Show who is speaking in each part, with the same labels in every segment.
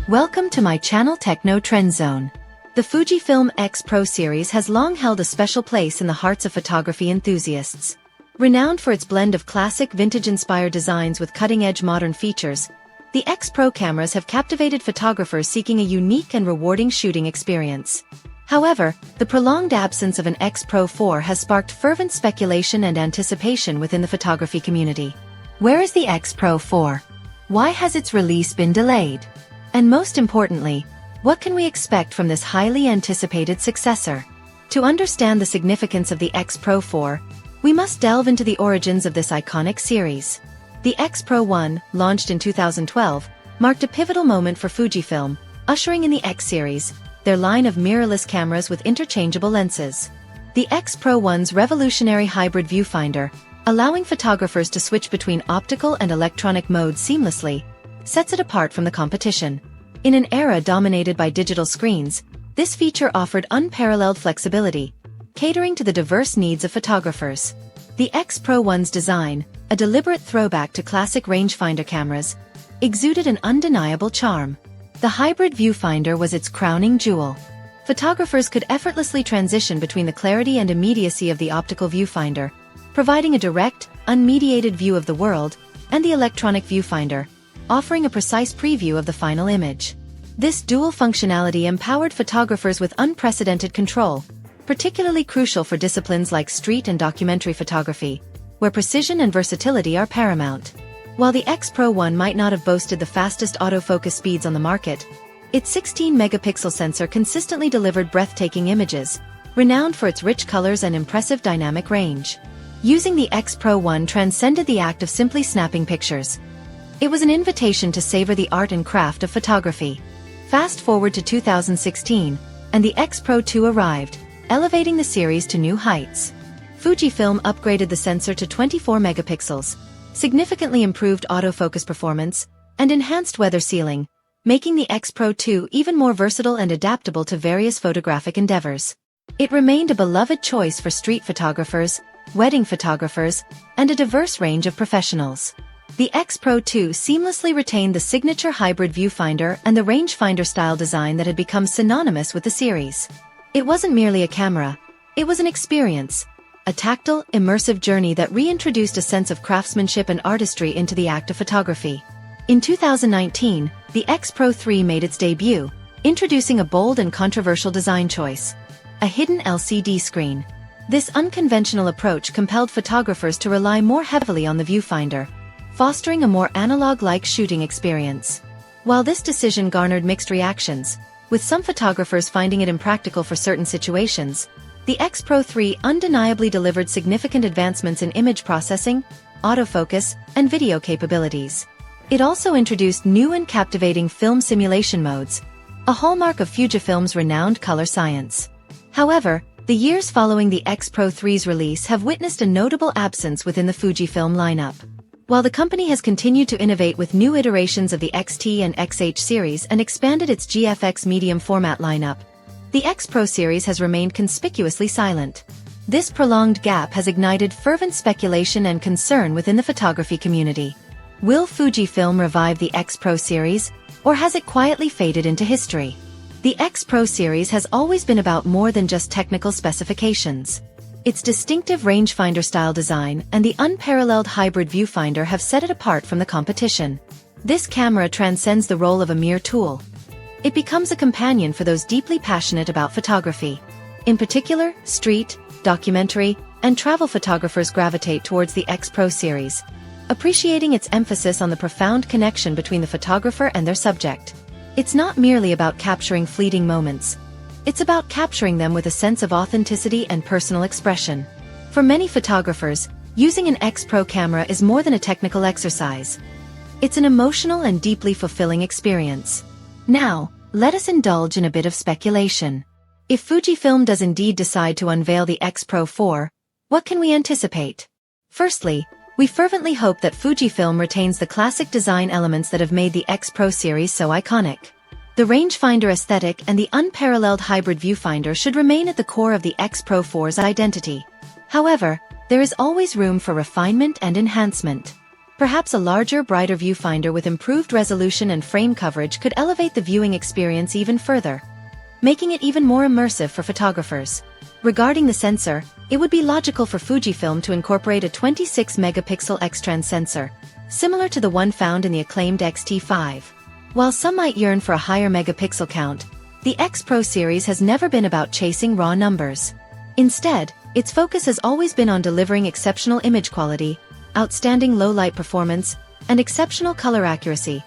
Speaker 1: Welcome to my channel Techno Trend Zone. The Fujifilm X-Pro series has long held a special place in the hearts of photography enthusiasts. Renowned for its blend of classic vintage-inspired designs with cutting-edge modern features, the X-Pro cameras have captivated photographers seeking a unique and rewarding shooting experience. However, the prolonged absence of an X-Pro4 has sparked fervent speculation and anticipation within the photography community. Where is the X-Pro4? Why has its release been delayed? And most importantly, what can we expect from this highly anticipated successor? To understand the significance of the X-Pro4, we must delve into the origins of this iconic series. The X-Pro1, launched in 2012, marked a pivotal moment for Fujifilm, ushering in the X series, their line of mirrorless cameras with interchangeable lenses. The X-Pro1's revolutionary hybrid viewfinder, allowing photographers to switch between optical and electronic modes seamlessly, sets it apart from the competition. In an era dominated by digital screens, this feature offered unparalleled flexibility, catering to the diverse needs of photographers. The X-Pro1's design, a deliberate throwback to classic rangefinder cameras, exuded an undeniable charm. The hybrid viewfinder was its crowning jewel. Photographers could effortlessly transition between the clarity and immediacy of the optical viewfinder, providing a direct, unmediated view of the world, and the electronic viewfinder, offering a precise preview of the final image. This dual functionality empowered photographers with unprecedented control, particularly crucial for disciplines like street and documentary photography, where precision and versatility are paramount. While the X-Pro1 might not have boasted the fastest autofocus speeds on the market, its 16-megapixel sensor consistently delivered breathtaking images, renowned for its rich colors and impressive dynamic range. Using the X-Pro1 transcended the act of simply snapping pictures. It was an invitation to savor the art and craft of photography. Fast forward to 2016, and the X-Pro2 arrived, elevating the series to new heights. Fujifilm upgraded the sensor to 24 megapixels, significantly improved autofocus performance, and enhanced weather sealing, making the X-Pro2 even more versatile and adaptable to various photographic endeavors. It remained a beloved choice for street photographers, wedding photographers, and a diverse range of professionals. The X-Pro2 seamlessly retained the signature hybrid viewfinder and the rangefinder style design that had become synonymous with the series. It wasn't merely a camera, it was an experience, a tactile, immersive journey that reintroduced a sense of craftsmanship and artistry into the act of photography. In 2019, the X-Pro3 made its debut, introducing a bold and controversial design choice: a hidden LCD screen. This unconventional approach compelled photographers to rely more heavily on the viewfinder, fostering a more analog-like shooting experience. While this decision garnered mixed reactions, with some photographers finding it impractical for certain situations, the X-Pro3 undeniably delivered significant advancements in image processing, autofocus, and video capabilities. It also introduced new and captivating film simulation modes, a hallmark of Fujifilm's renowned color science. However, the years following the X-Pro3's release have witnessed a notable absence within the Fujifilm lineup. While the company has continued to innovate with new iterations of the XT and XH series and expanded its GFX medium format lineup, the X-Pro series has remained conspicuously silent. This prolonged gap has ignited fervent speculation and concern within the photography community. Will Fujifilm revive the X-Pro series, or has it quietly faded into history? The X-Pro series has always been about more than just technical specifications. Its distinctive rangefinder-style design and the unparalleled hybrid viewfinder have set it apart from the competition. This camera transcends the role of a mere tool. It becomes a companion for those deeply passionate about photography. In particular, street, documentary, and travel photographers gravitate towards the X-Pro series, appreciating its emphasis on the profound connection between the photographer and their subject. It's not merely about capturing fleeting moments. It's about capturing them with a sense of authenticity and personal expression. For many photographers, using an X-Pro camera is more than a technical exercise. It's an emotional and deeply fulfilling experience. Now, let us indulge in a bit of speculation. If Fujifilm does indeed decide to unveil the X-Pro4, what can we anticipate? Firstly, we fervently hope that Fujifilm retains the classic design elements that have made the X-Pro series so iconic. The rangefinder aesthetic and the unparalleled hybrid viewfinder should remain at the core of the X-Pro4's identity. However, there is always room for refinement and enhancement. Perhaps a larger, brighter viewfinder with improved resolution and frame coverage could elevate the viewing experience even further, making it even more immersive for photographers. Regarding the sensor, it would be logical for Fujifilm to incorporate a 26-megapixel X-Trans sensor, similar to the one found in the acclaimed X-T5. While some might yearn for a higher megapixel count, the X-Pro series has never been about chasing raw numbers. Instead, its focus has always been on delivering exceptional image quality, outstanding low-light performance, and exceptional color accuracy,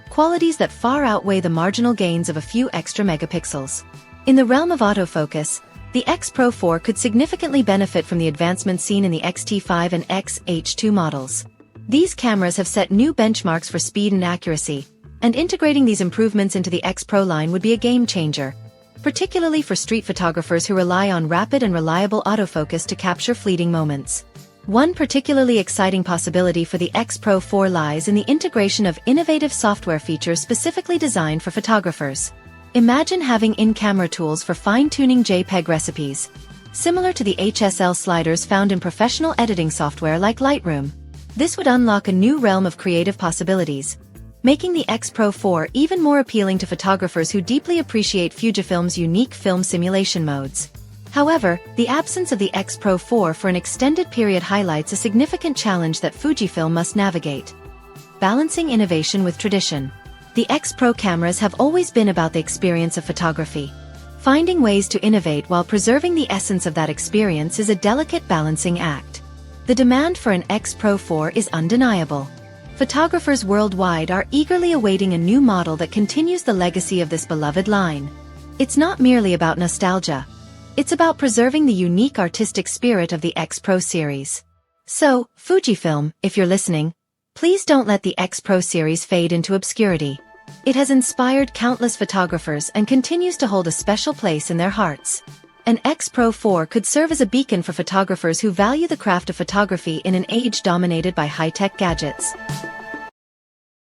Speaker 1: qualities that far outweigh the marginal gains of a few extra megapixels. In the realm of autofocus, the X-Pro4 could significantly benefit from the advancements seen in the X-T5 and X-H2 models. These cameras have set new benchmarks for speed and accuracy, and integrating these improvements into the X-Pro line would be a game-changer, particularly for street photographers who rely on rapid and reliable autofocus to capture fleeting moments. One particularly exciting possibility for the X-Pro4 lies in the integration of innovative software features specifically designed for photographers. Imagine having in-camera tools for fine-tuning JPEG recipes, similar to the HSL sliders found in professional editing software like Lightroom. This would unlock a new realm of creative possibilities, making the X-Pro4 even more appealing to photographers who deeply appreciate Fujifilm's unique film simulation modes. However, the absence of the X-Pro4 for an extended period highlights a significant challenge that Fujifilm must navigate: balancing innovation with tradition. The X-Pro cameras have always been about the experience of photography. Finding ways to innovate while preserving the essence of that experience is a delicate balancing act. The demand for an X-Pro4 is undeniable. Photographers worldwide are eagerly awaiting a new model that continues the legacy of this beloved line. It's not merely about nostalgia. It's about preserving the unique artistic spirit of the X-Pro series. So, Fujifilm, if you're listening, please don't let the X-Pro series fade into obscurity. It has inspired countless photographers and continues to hold a special place in their hearts. An X-Pro4 could serve as a beacon for photographers who value the craft of photography in an age dominated by high-tech gadgets.